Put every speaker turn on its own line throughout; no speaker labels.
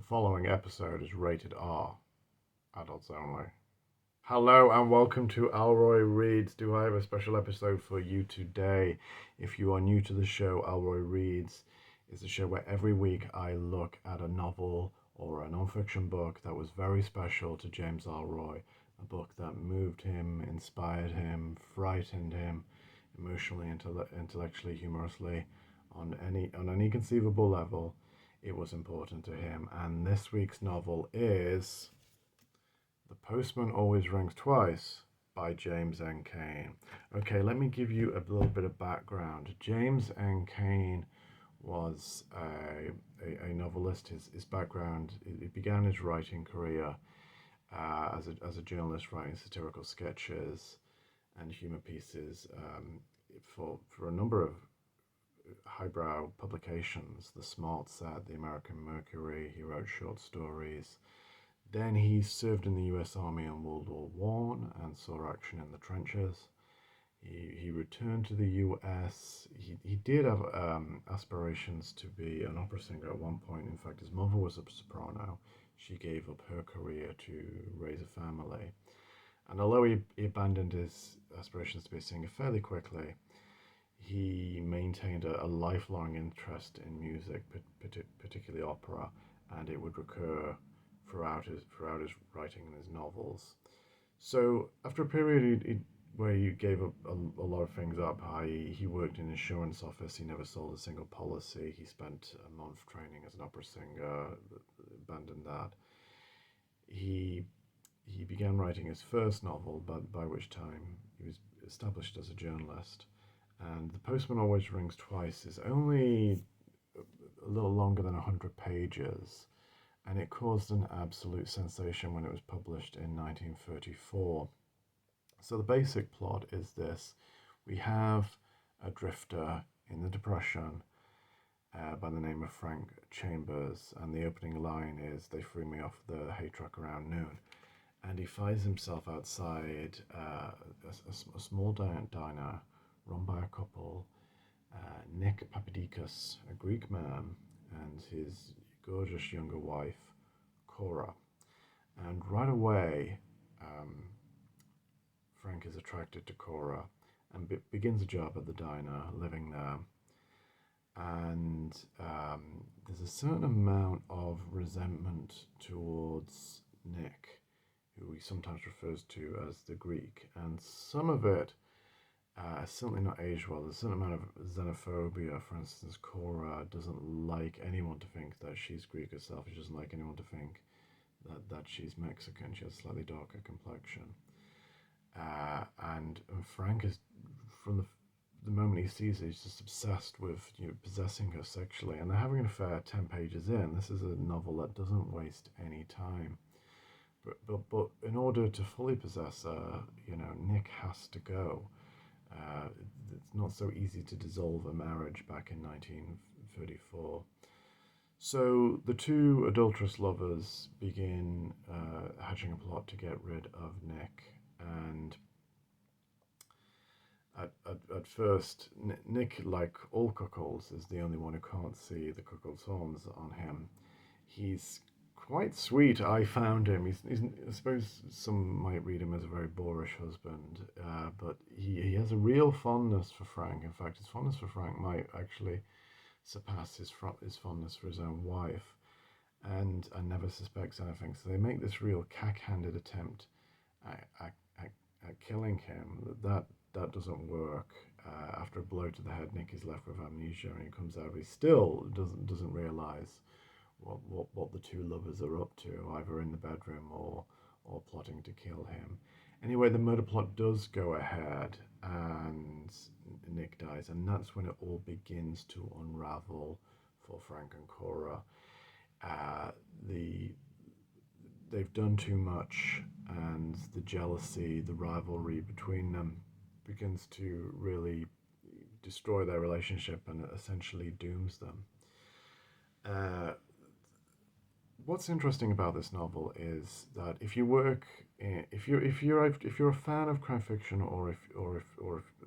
The following episode is rated R, adults only. Hello and welcome to Ellroy Reads. Do I have a special episode for you today? If you are new to the show, Ellroy Reads is a show where every week I look at a novel or a non-fiction book that was very special to James Ellroy, a book that moved him, inspired him, frightened him, emotionally, intellectually, humorously, on any conceivable level. It was important to him. And this week's novel is The Postman Always Rings Twice by James N. Cain. Okay, let me give you a little bit of background. James N. Cain was a novelist. His background, he began his writing career as a journalist, writing satirical sketches and humor pieces for a number of highbrow publications, the Smart Set, the American Mercury. He wrote short stories. Then he served in the US Army in World War One and saw action in the trenches. He returned to the US. He did have aspirations to be an opera singer at one point. In fact, his mother was a soprano. She gave up her career to raise a family. And although he abandoned his aspirations to be a singer fairly quickly, he maintained a lifelong interest in music, particularly opera, and it would recur throughout his writing and his novels. So after a period where he gave up a lot of things up, he worked in an insurance office. He never sold a single policy. He spent a month training as an opera singer, abandoned that. He began writing his first novel, but by which time he was established as a journalist. And The Postman Always Rings Twice is only a little longer than 100 pages, and it caused an absolute sensation when it was published in 1934. So the basic plot is this. We have a drifter in the Depression by the name of Frank Chambers, and the opening line is, "They threw me off the hay truck around noon." And he finds himself outside a small diner run by a couple, Nick Papadikis, a Greek man, and his gorgeous younger wife, Cora. And right away, Frank is attracted to Cora and begins a job at the diner, living there. And there's a certain amount of resentment towards Nick, who he sometimes refers to as the Greek, and some of it certainly not aged well. There's a certain amount of xenophobia. For instance, Cora doesn't like anyone to think that she's Greek herself. She doesn't like anyone to think that she's Mexican. She has a slightly darker complexion. And Frank is, from the moment he sees her, he's just obsessed with possessing her sexually. And they're having an affair 10 pages in. This is a novel that doesn't waste any time. But in order to fully possess her, Nick has to go. It's not so easy to dissolve a marriage back in 1934. So the two adulterous lovers begin hatching a plot to get rid of Nick. And at first, Nick, like all cuckolds, is the only one who can't see the cuckold's horns on him. He's quite sweet. I found him. He's I suppose some might read him as a very boorish husband, but he has a real fondness for Frank. In fact, his fondness for Frank might actually surpass his fondness for his own wife, and never suspects anything. So they make this real cack-handed attempt at killing him. That doesn't work. After a blow to the head, Nick is left with amnesia, and he comes out. He still doesn't realize what the two lovers are up to, either in the bedroom or plotting to kill him. Anyway, the murder plot does go ahead, and Nick dies, and that's when it all begins to unravel for Frank and Cora. They've done too much, and the jealousy, the rivalry between them begins to really destroy their relationship and essentially dooms them. What's interesting about this novel is that if you're a fan of crime fiction, or if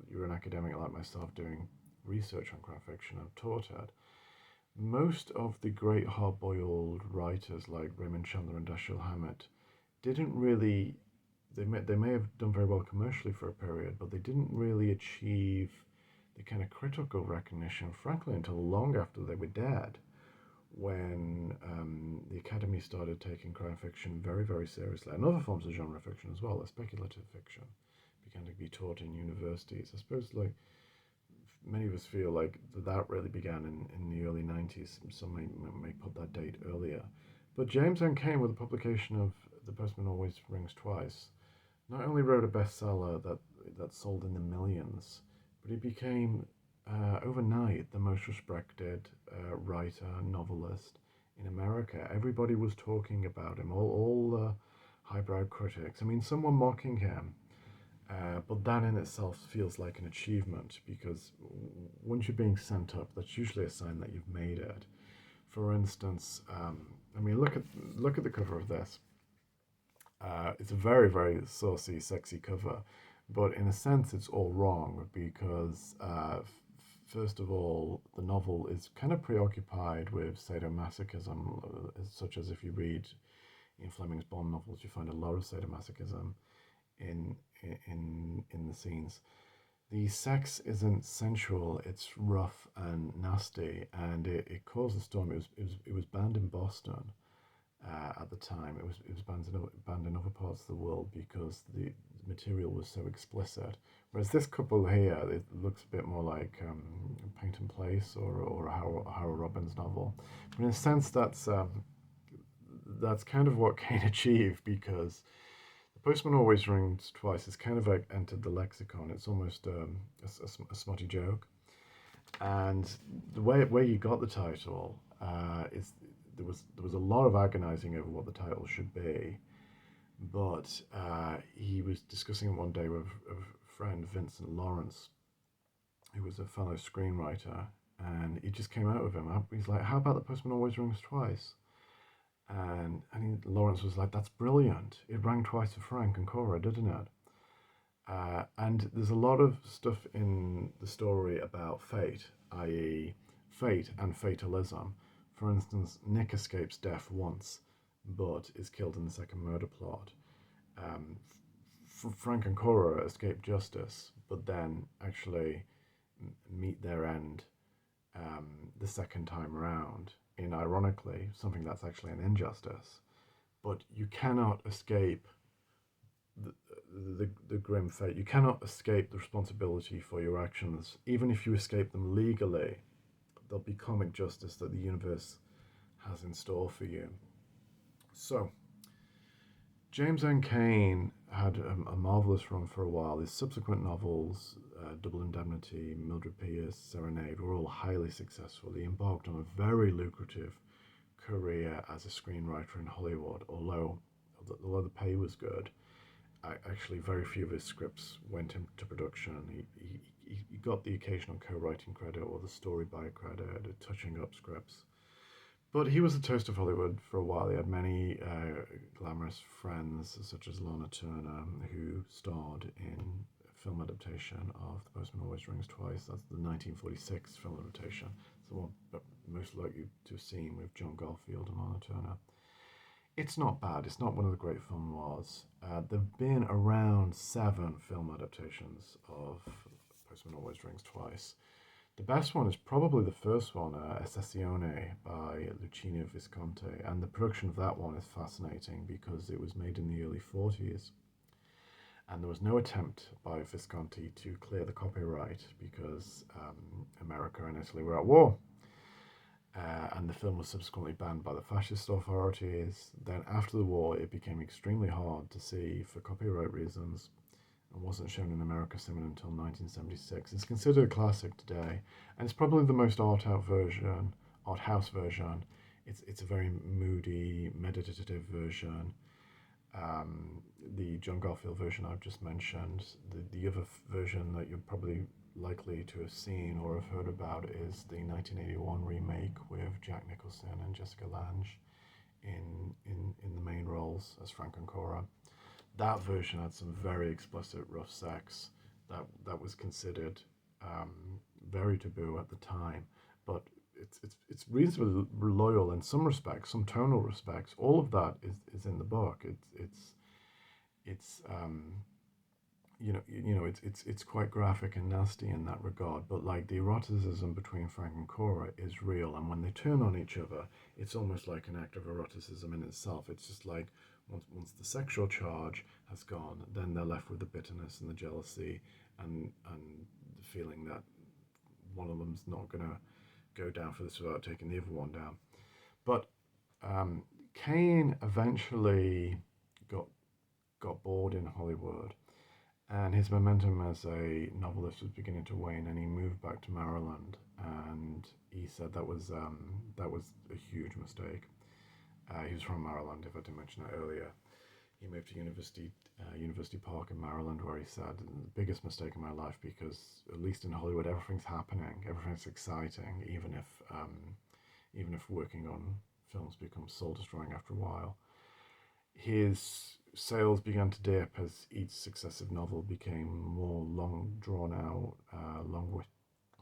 you're an academic like myself doing research on crime fiction and taught it, most of the great hard-boiled writers like Raymond Chandler and Dashiell Hammett didn't really. They may have done very well commercially for a period, but they didn't really achieve the kind of critical recognition, frankly, until long after they were dead, when the Academy started taking crime fiction very, very seriously, and other forms of genre fiction as well, like speculative fiction, began to be taught in universities. I suppose, like, many of us feel like that really began in the early 90s. Some may put that date earlier. But James N. Cain, with the publication of The Postman Always Rings Twice, not only wrote a bestseller that sold in the millions, but he became overnight the most respected writer, novelist in America. Everybody was talking about him, all the highbrow critics. I mean, some were mocking him, but that in itself feels like an achievement, because once you're being sent up, that's usually a sign that you've made it. For instance, I mean, look at the cover of this. It's a very, very saucy, sexy cover, but in a sense, it's all wrong because, first of all, the novel is kind of preoccupied with sadomasochism, such as if you read Ian Fleming's Bond novels, you find a lot of sadomasochism in in the scenes. The sex isn't sensual; it's rough and nasty, and it caused a storm. It was banned in Boston at the time. It was banned in other parts of the world because the material was so explicit. Whereas this couple here, it looks a bit more like Paint and Place or a Howard Robbins novel. But in a sense, that's kind of what Kane achieved, because the Postman Always Rings Twice has kind of like entered the lexicon. It's almost a smutty joke. And the way where you got the title is there was a lot of agonizing over what the title should be, but he was discussing it one day with a friend, Vincent Lawrence, who was a fellow screenwriter, and he just came out with him. He's like, "How about the Postman Always Rings Twice?" Lawrence was like, "That's brilliant. It rang twice for Frank and Cora, didn't it?" And there's a lot of stuff in the story about fate, i.e., fate and fatalism. For instance, Nick escapes death once, but is killed in the second murder plot. Um, Frank and Cora escape justice, but then actually meet their end the second time around, in ironically something that's actually an injustice. But you cannot escape the, the grim fate. You cannot escape the responsibility for your actions. Even if you escape them legally, there'll be comic justice that the universe has in store for you. So, James N. Cain had a marvelous run for a while. His subsequent novels, Double Indemnity, Mildred Pierce, Serenade, were all highly successful. He embarked on a very lucrative career as a screenwriter in Hollywood, although the pay was good. Actually, very few of his scripts went into production. He got the occasional co-writing credit or the story by credit, touching up scripts. But he was the toast of Hollywood for a while. He had many glamorous friends, such as Lana Turner, who starred in a film adaptation of The Postman Always Rings Twice. That's the 1946 film adaptation. It's the one most likely to have seen with John Garfield and Lana Turner. It's not bad. It's not one of the great film noirs. There have been around 7 film adaptations of Postman Always Rings Twice. The best one is probably the first one, Estazione by Luchino Visconti, and the production of that one is fascinating because it was made in the early 40s, and there was no attempt by Visconti to clear the copyright because America and Italy were at war. And the film was subsequently banned by the fascist authorities. Then, after the war, it became extremely hard to see for copyright reasons and wasn't shown in America cinema until 1976. It's considered a classic today, and it's probably the most art house version. It's a very moody, meditative version. The John Garfield version I've just mentioned. The other version that you're probably likely to have seen or have heard about is the 1981 remake with Jack Nicholson and Jessica Lange in the main roles as Frank and Cora. That version had some very explicit rough sex that was considered very taboo at the time, but it's reasonably loyal in some respects, some tonal respects. All of that is in the book. It's it's quite graphic and nasty in that regard. But like the eroticism between Frank and Cora is real, and when they turn on each other, it's almost like an act of eroticism in itself. It's just like once the sexual charge has gone, then they're left with the bitterness and the jealousy and the feeling that one of them's not gonna go down for this without taking the other one down. But Cain eventually got got bored in Hollywood, and his momentum as a novelist was beginning to wane, and he moved back to Maryland. And he said that was a huge mistake. He was from Maryland, if I didn't mention that earlier. He moved to University Park in Maryland, where he said, the biggest mistake in my life, because at least in Hollywood, everything's happening, everything's exciting, even if working on films becomes soul destroying after a while. His sales began to dip as each successive novel became more long drawn out,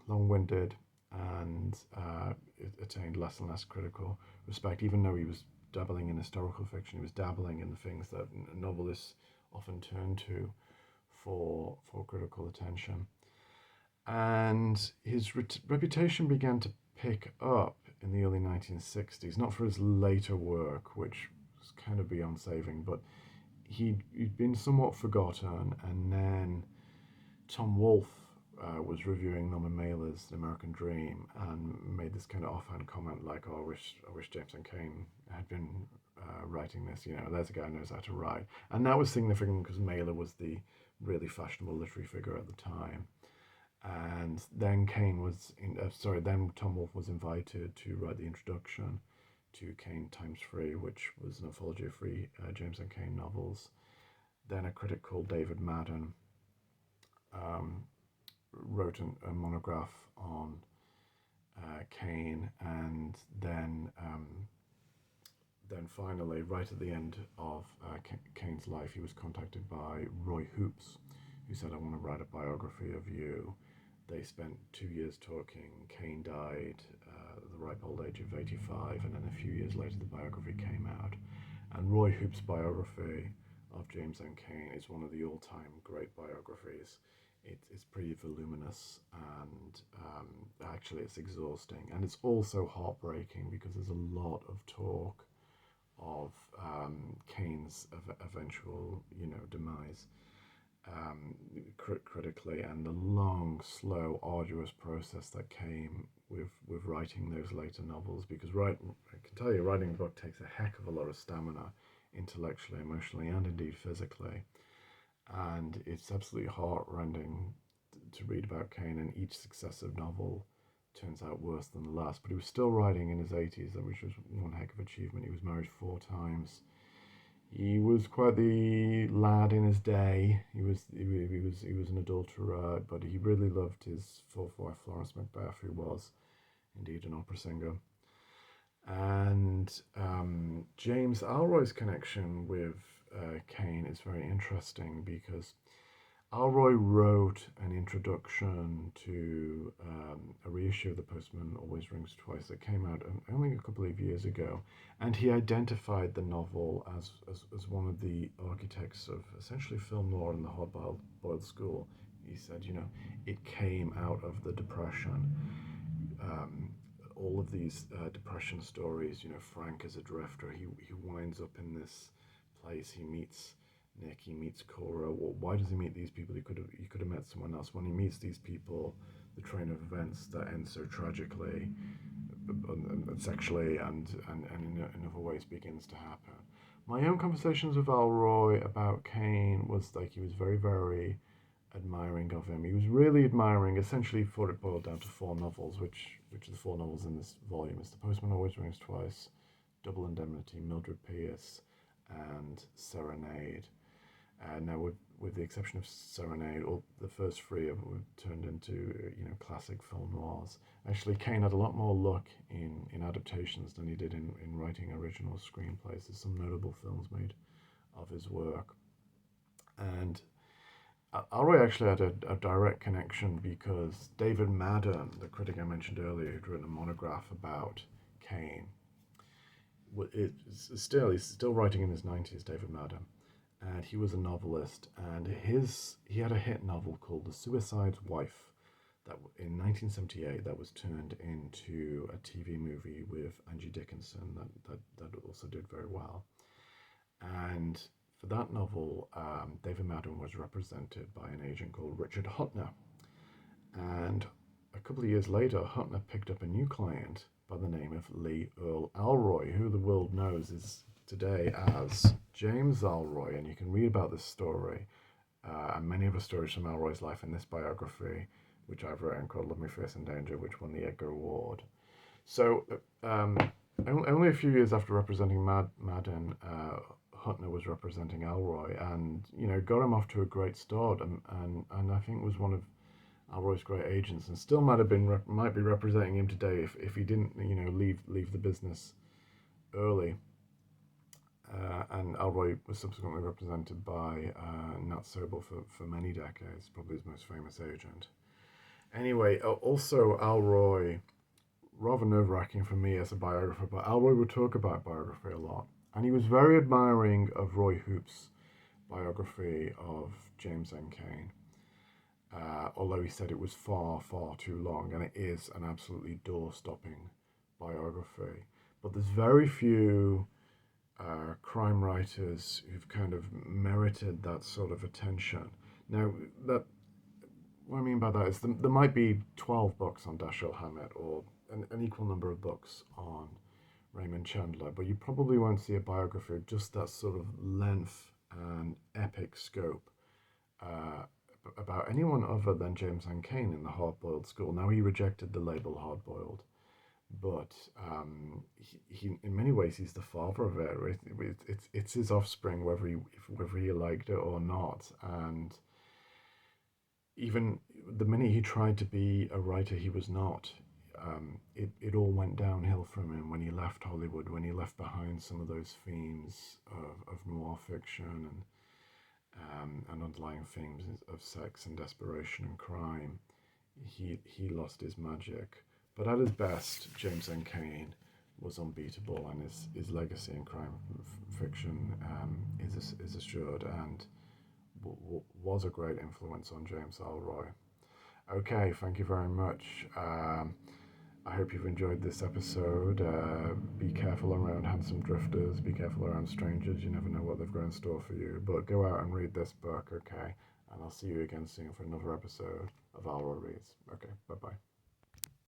long winded, and it attained less and less critical respect. Even though he was dabbling in historical fiction, he was dabbling in the things that novelists often turn to for critical attention. And his reputation began to pick up in the early 1960s, not for his later work, which was kind of beyond saving, but he'd been somewhat forgotten. And then Tom Wolfe was reviewing Norman Mailer's The American Dream and made this kind of offhand comment like, "Oh, I wish James and Cain had been writing this. You know, there's a guy who knows how to write." And that was significant because Mailer was the really fashionable literary figure at the time. And then then Tom Wolfe was invited to write the introduction to Cain Times Free, which was an anthology of free James and Cain novels. Then a critic called David Madden wrote a monograph on Cain, and then finally, right at the end of Cain's life, he was contacted by Roy Hoops, who said, "I want to write a biography of you." They spent 2 years talking. Cain died at the ripe old age of 85, and then a few years later the biography came out. And Roy Hoop's biography of James and Cain is one of the all-time great biographies. It's pretty voluminous, and actually it's exhausting, and it's also heartbreaking because there's a lot of talk of Cain's eventual, demise, critically, and the long, slow, arduous process that came with writing those later novels. Because I can tell you, writing a book takes a heck of a lot of stamina, intellectually, emotionally, and indeed physically. And it's absolutely heartrending to read about Cain, and each successive novel turns out worse than the last. But he was still writing in his 80s, which was one heck of an achievement. He was married 4 times. He was quite the lad in his day. He was an adulterer, but he really loved his fourth wife, Florence Macbeth, who was indeed an opera singer. And James Ellroy's connection with Cain is very interesting, because Ellroy wrote an introduction to a reissue of The Postman Always Rings Twice that came out only a couple of years ago, and he identified the novel as one of the architects of essentially film noir in the hardboiled school. He said, it came out of the Depression. All of these Depression stories, Frank is a drifter. He winds up in this place. He meets Nick, he meets Cora. Well, why does he meet these people? He could have met someone else. When he meets these people, the train of events that ends so tragically, sexually, and in other ways begins to happen. My own conversations with Ellroy about Cain was like, he was very, very admiring of him. He was really admiring, essentially, for it boiled down to 4 novels, which are the 4 novels in this volume. It's The Postman Always Rings Twice, Double Indemnity, Mildred Pierce, and Serenade. Now, with the exception of Serenade, all the first 3 of them were turned into classic film noirs. Actually, Cain had a lot more luck in adaptations than he did in writing original screenplays. There's some notable films made of his work, and Ellroy actually had a direct connection because David Madden, the critic I mentioned earlier, who'd written a monograph about Cain, he's still writing in his 90s, David Madden, and he was a novelist, and he had a hit novel called The Suicide's Wife that in 1978 that was turned into a TV movie with Angie Dickinson that also did very well. And for that novel, David Madden was represented by an agent called Richard Hutner. And a couple of years later, Hutner picked up a new client by the name of Lee Earl Ellroy, who the world knows is today as James Ellroy. And you can read about this story and many other stories from Ellroy's life in this biography, which I've written called Love Me, Fears and Danger, which won the Edgar Award. So only a few years after representing Madden, Hutner was representing Ellroy, and got him off to a great start, and I think was one of Ellroy's great agents, and still might be representing him today if he didn't leave the business early. And Ellroy was subsequently represented by Nat Sobel for many decades, probably his most famous agent. Anyway, also Ellroy, rather nerve-wracking for me as a biographer, but Ellroy would talk about biography a lot. And he was very admiring of Roy Hoop's biography of James N. Cain, although he said it was far, far too long, and it is an absolutely door-stopping biography. But there's very few crime writers who've kind of merited that sort of attention. Now, what I mean by that is there might be 12 books on Dashiell Hammett or an equal number of books on Raymond Chandler, but you probably won't see a biography of just that sort of length and epic scope about anyone other than James N. Cain in the hardboiled school. Now, he rejected the label hardboiled, but he in many ways he's the father of it. It's his offspring, whether he liked it or not. And even the minute he tried to be a writer, he was not. It all went downhill from him when he left Hollywood, when he left behind some of those themes of noir fiction and underlying themes of sex and desperation and crime. He lost his magic. But at his best, James N. Cain was unbeatable, and his legacy in crime fiction is assured, and was a great influence on James Ellroy. Okay, thank you very much. I hope you've enjoyed this episode. Be careful around handsome drifters. Be careful around strangers. You never know what they've got in store for you. But go out and read this book, okay? And I'll see you again soon for another episode of Ellroy Reads. Okay, bye-bye.